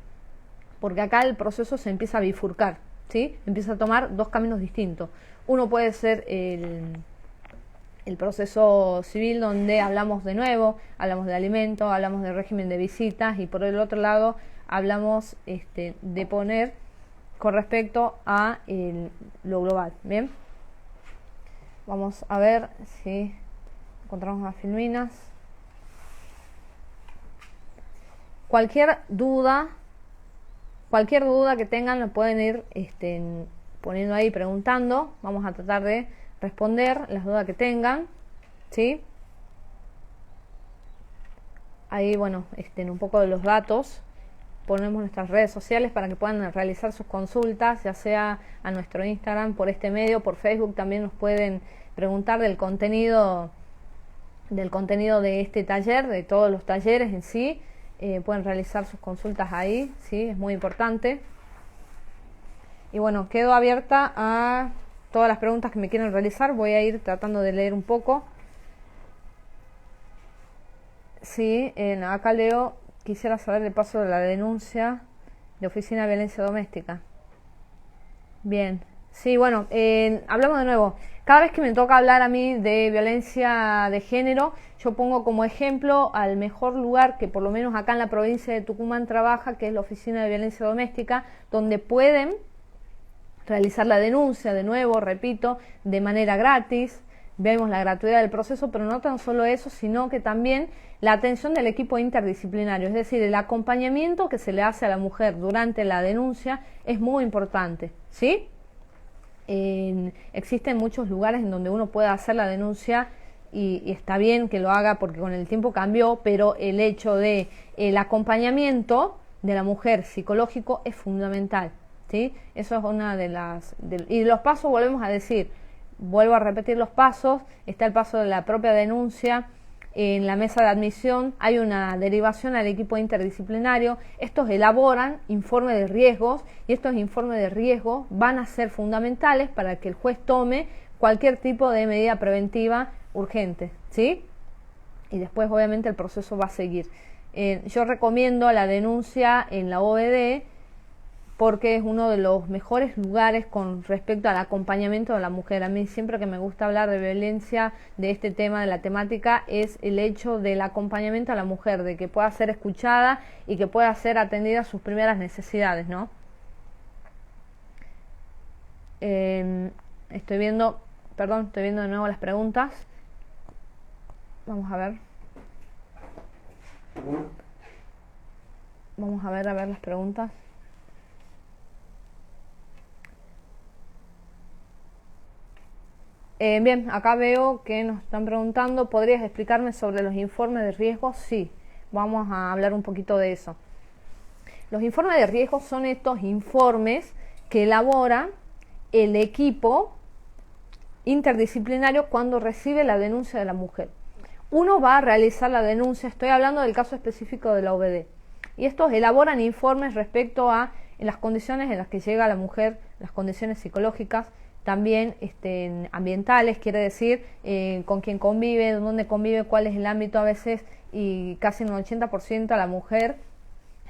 Porque acá el proceso se empieza a bifurcar, ¿sí? Empieza a tomar dos caminos distintos. Uno puede ser el proceso civil, donde hablamos de nuevo, hablamos de alimentos, hablamos de régimen de visitas, y por el otro lado hablamos de poner con respecto a lo global. Bien, vamos a ver si encontramos las filminas. Cualquier duda que tengan, lo pueden ir poniendo ahí, preguntando. Vamos a tratar de responder las dudas que tengan, ¿sí? Ahí, bueno, un poco de los datos. Ponemos nuestras redes sociales para que puedan realizar sus consultas, ya sea a nuestro Instagram, por este medio, por Facebook. También nos pueden preguntar del contenido de este taller, de todos los talleres en sí. Pueden realizar sus consultas ahí, ¿sí? Es muy importante. Y bueno, quedo abierta a todas las preguntas que me quieran realizar. Voy a ir tratando de leer un poco. Sí, acá leo, quisiera saber de paso de la denuncia de Oficina de Violencia Doméstica. Bien, sí, bueno, hablamos de nuevo. Cada vez que me toca hablar a mí de violencia de género, yo pongo como ejemplo al mejor lugar que por lo menos acá en la provincia de Tucumán trabaja, que es la Oficina de Violencia Doméstica, donde pueden realizar la denuncia, de nuevo, repito, de manera gratis, vemos la gratuidad del proceso, pero no tan solo eso, sino que también la atención del equipo interdisciplinario, es decir, el acompañamiento que se le hace a la mujer durante la denuncia es muy importante, ¿sí? Existen muchos lugares en donde uno puede hacer la denuncia y está bien que lo haga porque con el tiempo cambió, pero el hecho de el acompañamiento de la mujer psicológico es fundamental, ¿sí? Eso es una de las... y los pasos, vuelvo a repetir los pasos. Está el paso de la propia denuncia. En la mesa de admisión hay una derivación al equipo interdisciplinario. Estos elaboran informes de riesgos y estos informes de riesgos van a ser fundamentales para que el juez tome cualquier tipo de medida preventiva urgente, ¿sí? Y después obviamente el proceso va a seguir. Yo recomiendo la denuncia en la OVD porque es uno de los mejores lugares con respecto al acompañamiento de la mujer. A mí siempre que me gusta hablar de violencia, de este tema, de la temática, es el hecho del acompañamiento a la mujer, de que pueda ser escuchada y que pueda ser atendida a sus primeras necesidades, ¿no? Estoy viendo de nuevo las preguntas. Vamos a ver las preguntas. Bien, acá veo que nos están preguntando, ¿podrías explicarme sobre los informes de riesgo? Sí, vamos a hablar un poquito de eso. Los informes de riesgo son estos informes que elabora el equipo interdisciplinario cuando recibe la denuncia de la mujer. Uno va a realizar la denuncia, estoy hablando del caso específico de la OVD, y estos elaboran informes respecto a las condiciones en las que llega la mujer, las condiciones psicológicas, también ambientales, quiere decir con quién convive, dónde convive, cuál es el ámbito. A veces, y casi en un 80% la mujer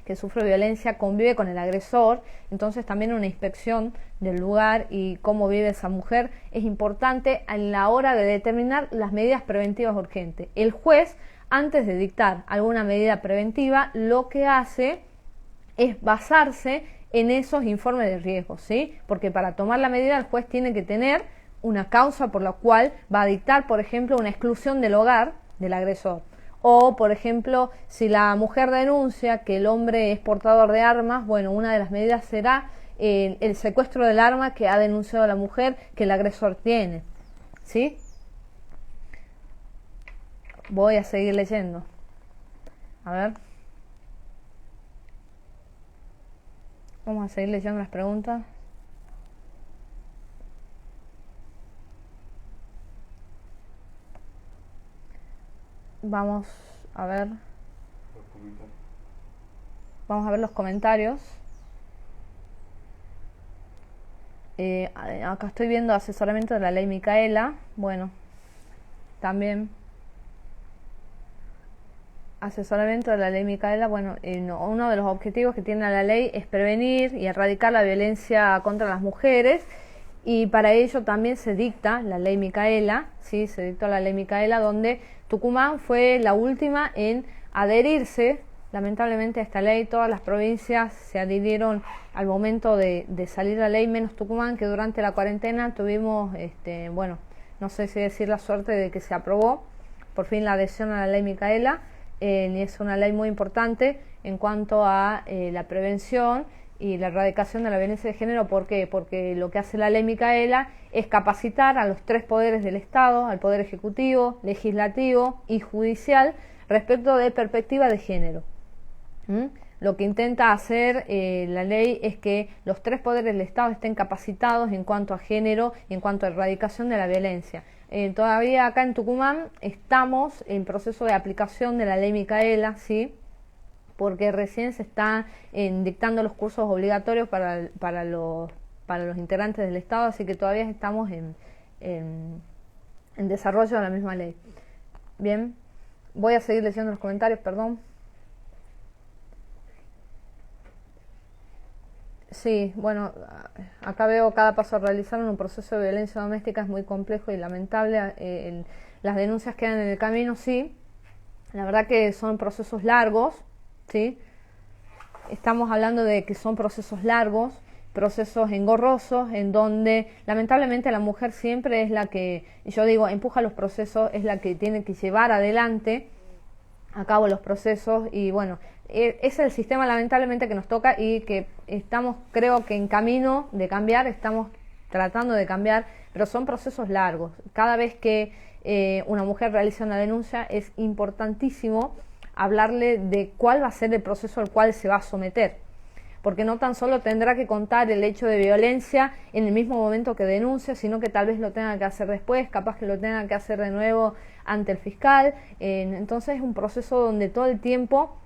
que sufre violencia convive con el agresor, entonces también una inspección del lugar y cómo vive esa mujer es importante a la hora de determinar las medidas preventivas urgentes. El juez, antes de dictar alguna medida preventiva, lo que hace es basarse en esos informes de riesgo, ¿sí? Porque para tomar la medida el juez tiene que tener una causa por la cual va a dictar, por ejemplo, una exclusión del hogar del agresor. O, por ejemplo, si la mujer denuncia que el hombre es portador de armas, bueno, una de las medidas será el secuestro del arma que ha denunciado la mujer que el agresor tiene, ¿sí? Voy a seguir leyendo. A ver. Vamos a seguir leyendo las preguntas. Vamos a ver los comentarios. Acá estoy viendo asesoramiento de la ley Micaela. Bueno, también asesoramiento de la ley Micaela. Bueno, uno de los objetivos que tiene la ley es prevenir y erradicar la violencia contra las mujeres, y para ello también se dicta la ley Micaela, ¿sí? Se dictó la ley Micaela, donde Tucumán fue la última en adherirse lamentablemente a esta ley. Todas las provincias se adhirieron al momento de salir la ley, menos Tucumán, que durante la cuarentena tuvimos, bueno, no sé si decir la suerte de que se aprobó por fin la adhesión a la ley Micaela. Y es una ley muy importante en cuanto a la prevención y la erradicación de la violencia de género. ¿Por qué? Porque lo que hace la ley Micaela es capacitar a los tres poderes del Estado, al poder ejecutivo, legislativo y judicial, respecto de perspectiva de género. Lo que intenta hacer la ley es que los tres poderes del Estado estén capacitados en cuanto a género y en cuanto a erradicación de la violencia. Todavía acá en Tucumán estamos en proceso de aplicación de la ley Micaela, ¿sí? Porque recién se están dictando los cursos obligatorios para los integrantes del Estado, así que todavía estamos en desarrollo de la misma ley. Bien, voy a seguir leyendo los comentarios, perdón. Sí, bueno, acá veo cada paso a realizar en un proceso de violencia doméstica es muy complejo y lamentable. Las denuncias quedan en el camino, sí. La verdad que son procesos largos, ¿sí? Estamos hablando de que son procesos largos, procesos engorrosos en donde lamentablemente la mujer siempre es la que, yo digo, empuja los procesos, es la que tiene que llevar adelante a cabo los procesos y bueno, es el sistema lamentablemente que nos toca y que estamos, creo que en camino de cambiar, estamos tratando de cambiar, pero son procesos largos. Cada vez que una mujer realiza una denuncia es importantísimo hablarle de cuál va a ser el proceso al cual se va a someter, porque no tan solo tendrá que contar el hecho de violencia en el mismo momento que denuncia, sino que tal vez lo tenga que hacer después, capaz que lo tenga que hacer de nuevo ante el fiscal. Entonces es un proceso donde todo el tiempo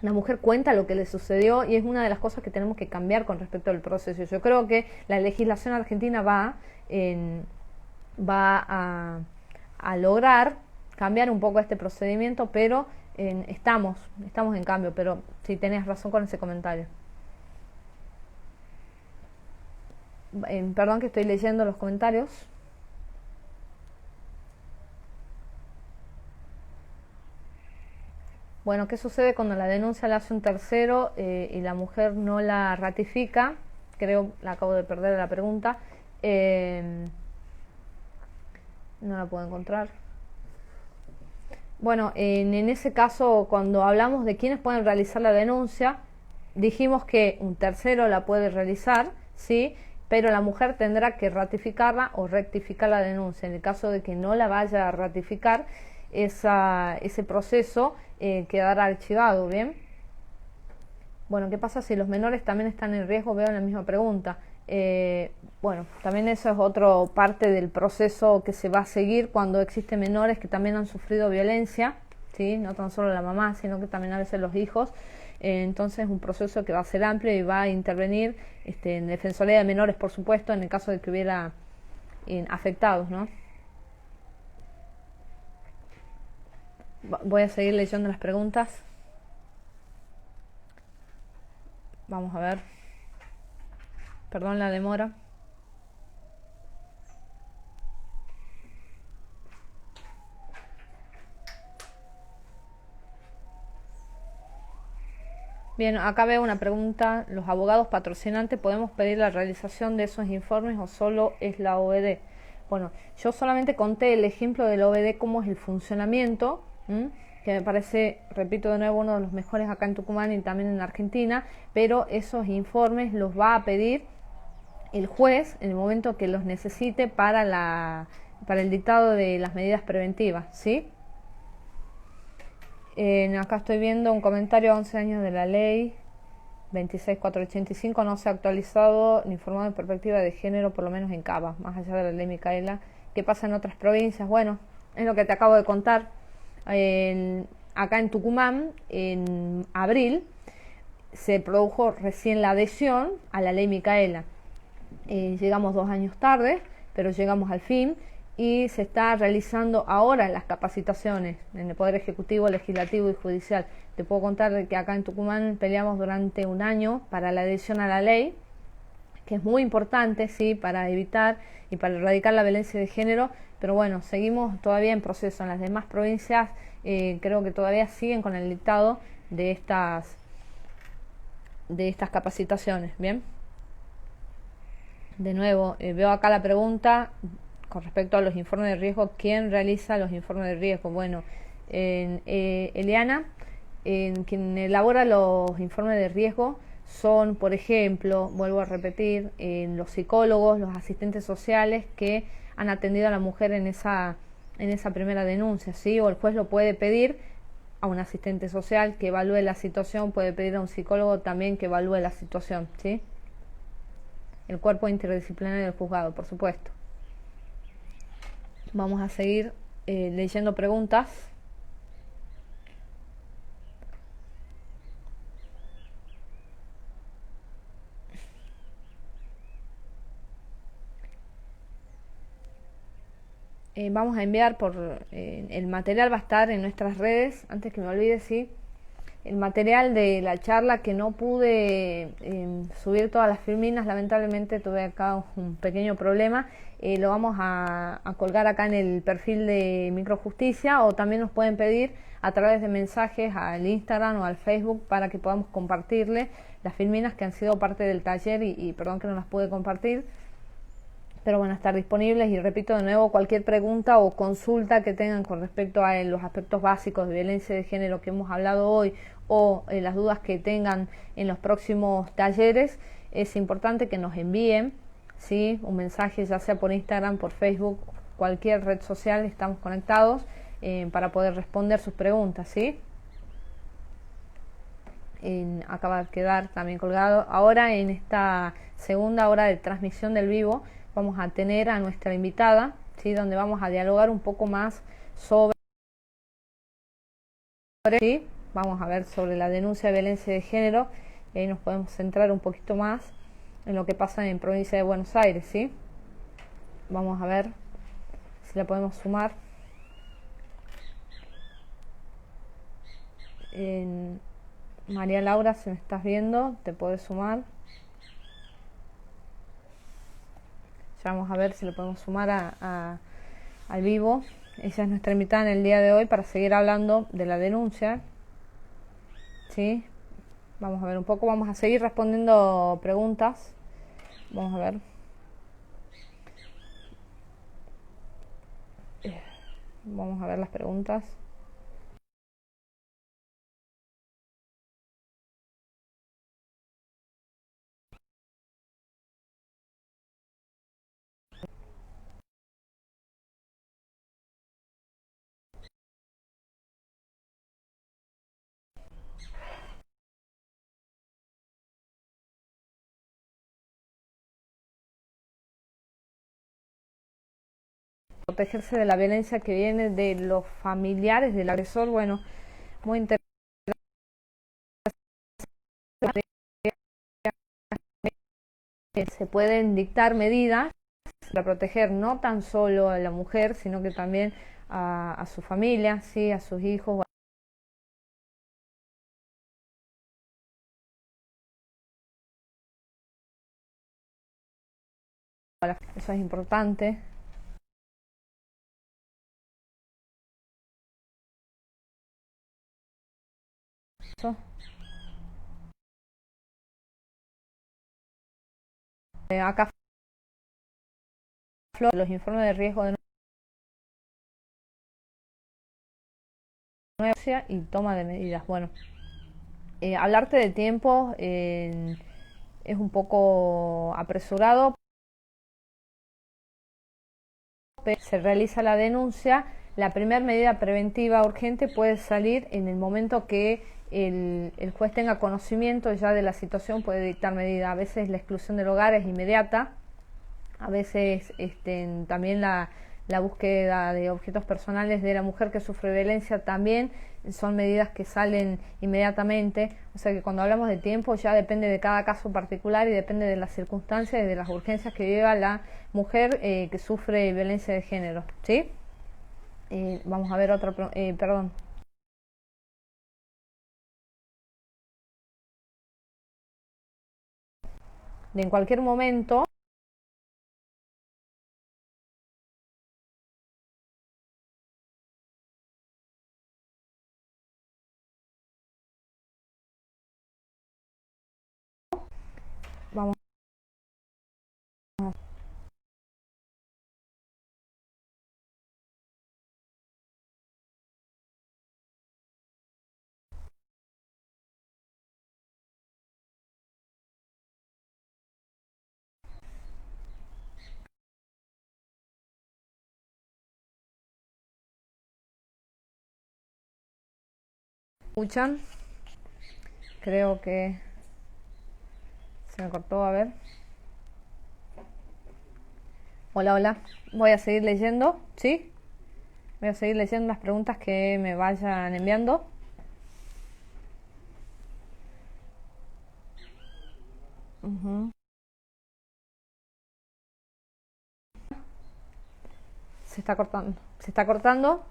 la mujer cuenta lo que le sucedió y es una de las cosas que tenemos que cambiar con respecto al proceso. Yo creo que la legislación argentina va a lograr cambiar un poco este procedimiento, pero estamos en cambio, pero sí tenés razón con ese comentario. Perdón que estoy leyendo los comentarios. Bueno, ¿qué sucede cuando la denuncia la hace un tercero y la mujer no la ratifica? Creo, la acabo de perder la pregunta. No la puedo encontrar. Bueno, en ese caso, cuando hablamos de quiénes pueden realizar la denuncia, dijimos que un tercero la puede realizar, ¿sí? Pero la mujer tendrá que ratificarla o rectificar la denuncia. En el caso de que no la vaya a ratificar, ese proceso quedará archivado, ¿bien? Bueno, ¿qué pasa si los menores también están en riesgo? Veo en la misma pregunta. Bueno, también eso es otra parte del proceso que se va a seguir cuando existen menores que también han sufrido violencia, ¿sí? No tan solo la mamá, sino que también a veces los hijos. Entonces es un proceso que va a ser amplio y va a intervenir en Defensoría de Menores, por supuesto, en el caso de que hubiera afectados, ¿no? Voy a seguir leyendo las preguntas. Vamos a ver. Perdón la demora. Bien, acá veo una pregunta. ¿Los abogados patrocinantes podemos pedir la realización de esos informes o solo es la OBD? Bueno, yo solamente conté el ejemplo de la OBD, cómo es el funcionamiento, que me parece, repito de nuevo, uno de los mejores acá en Tucumán y también en Argentina, pero esos informes los va a pedir el juez en el momento que los necesite para el dictado de las medidas preventivas, ¿sí? Acá estoy viendo un comentario: 11 años de la ley 26485 no se ha actualizado ni informado en perspectiva de género, por lo menos en Cava, más allá de la ley Micaela. ¿Qué pasa en otras provincias? Bueno, es lo que te acabo de contar. Acá en Tucumán, en abril, se produjo recién la adhesión a la ley Micaela. Llegamos 2 años tarde, pero llegamos al fin y se está realizando ahora las capacitaciones en el Poder Ejecutivo, Legislativo y Judicial. Te puedo contar de que acá en Tucumán peleamos durante 1 año para la adhesión a la ley, que es muy importante, sí, para evitar y para erradicar la violencia de género, pero bueno, seguimos todavía en proceso. En las demás provincias creo que todavía siguen con el dictado de estas capacitaciones, ¿bien? De nuevo, veo acá la pregunta con respecto a los informes de riesgo. ¿Quién realiza los informes de riesgo? Bueno, Eliana, quien elabora los informes de riesgo son, por ejemplo, vuelvo a repetir, los psicólogos, los asistentes sociales que han atendido a la mujer en esa primera denuncia, ¿sí? O el juez lo puede pedir a un asistente social que evalúe la situación, puede pedir a un psicólogo también que evalúe la situación, ¿sí? El cuerpo interdisciplinario del juzgado, por supuesto. Vamos a seguir leyendo preguntas. Vamos a enviar el material va a estar en nuestras redes. Antes que me olvide, sí, el material de la charla que no pude subir todas las filminas. Lamentablemente tuve acá un pequeño problema. Lo vamos a colgar acá en el perfil de Microjusticia, o también nos pueden pedir a través de mensajes al Instagram o al Facebook para que podamos compartirle las filminas que han sido parte del taller, y perdón que no las pude compartir, pero van a estar disponibles. Y repito de nuevo, cualquier pregunta o consulta que tengan con respecto a los aspectos básicos de violencia de género que hemos hablado hoy, o las dudas que tengan en los próximos talleres, es importante que nos envíen, ¿sí?, un mensaje, ya sea por Instagram, por Facebook, cualquier red social, estamos conectados para poder responder sus preguntas, ¿sí? Acaba de quedar también colgado. Ahora, en esta segunda hora de transmisión del vivo, vamos a tener a nuestra invitada, ¿sí?, donde vamos a dialogar un poco más sobre, ¿sí?, vamos a ver sobre la denuncia de violencia de género, y ahí nos podemos centrar un poquito más en lo que pasa en provincia de Buenos Aires, ¿sí? Vamos a ver si la podemos sumar. María Laura, si me estás viendo, te puedes sumar. Ya vamos a ver si lo podemos sumar al vivo. Ella es nuestra invitada en el día de hoy para seguir hablando de la denuncia, ¿sí? Vamos a ver un poco, vamos a seguir respondiendo preguntas. Vamos a ver. Vamos a ver las preguntas. Protegerse de la violencia que viene de los familiares del agresor. Bueno, muy interesante. Se pueden dictar medidas para proteger no tan solo a la mujer, sino que también a su familia, ¿sí?, a sus hijos. Eso es importante. Eso. Acá los informes de riesgo de denuncia y toma de medidas. Bueno, hablarte de tiempo es un poco apresurado. Se realiza la denuncia. La primera medida preventiva urgente puede salir en el momento que el juez tenga conocimiento ya de la situación, puede dictar medida. A veces la exclusión del hogar es inmediata, a veces también la búsqueda de objetos personales de la mujer que sufre violencia también son medidas que salen inmediatamente. O sea que cuando hablamos de tiempo ya depende de cada caso particular y depende de las circunstancias y de las urgencias que lleva la mujer que sufre violencia de género, ¿sí? Vamos a ver otra, perdón. En cualquier momento vamos. ¿Escuchan? Creo que se me cortó, a ver. Hola, hola. Voy a seguir leyendo, ¿sí? Voy a seguir leyendo las preguntas que me vayan enviando. Se está cortando. Se está cortando.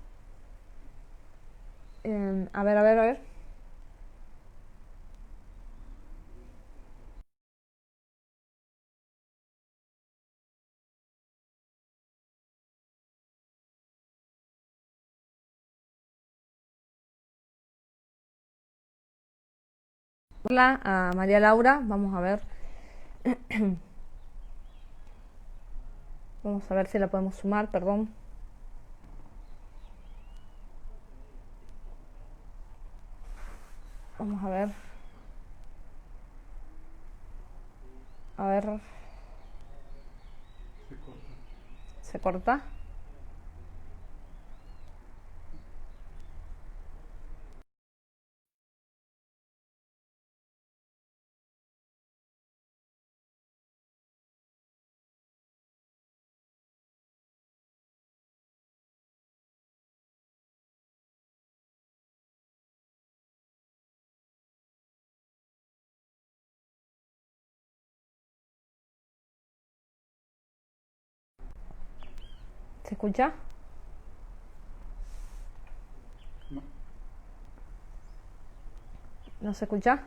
A ver, a ver, a ver. Hola a María Laura, vamos a ver. Vamos a ver si la podemos sumar, perdón. Vamos a ver. A ver. ¿Se corta? ¿Se escucha? No. ¿No se escucha?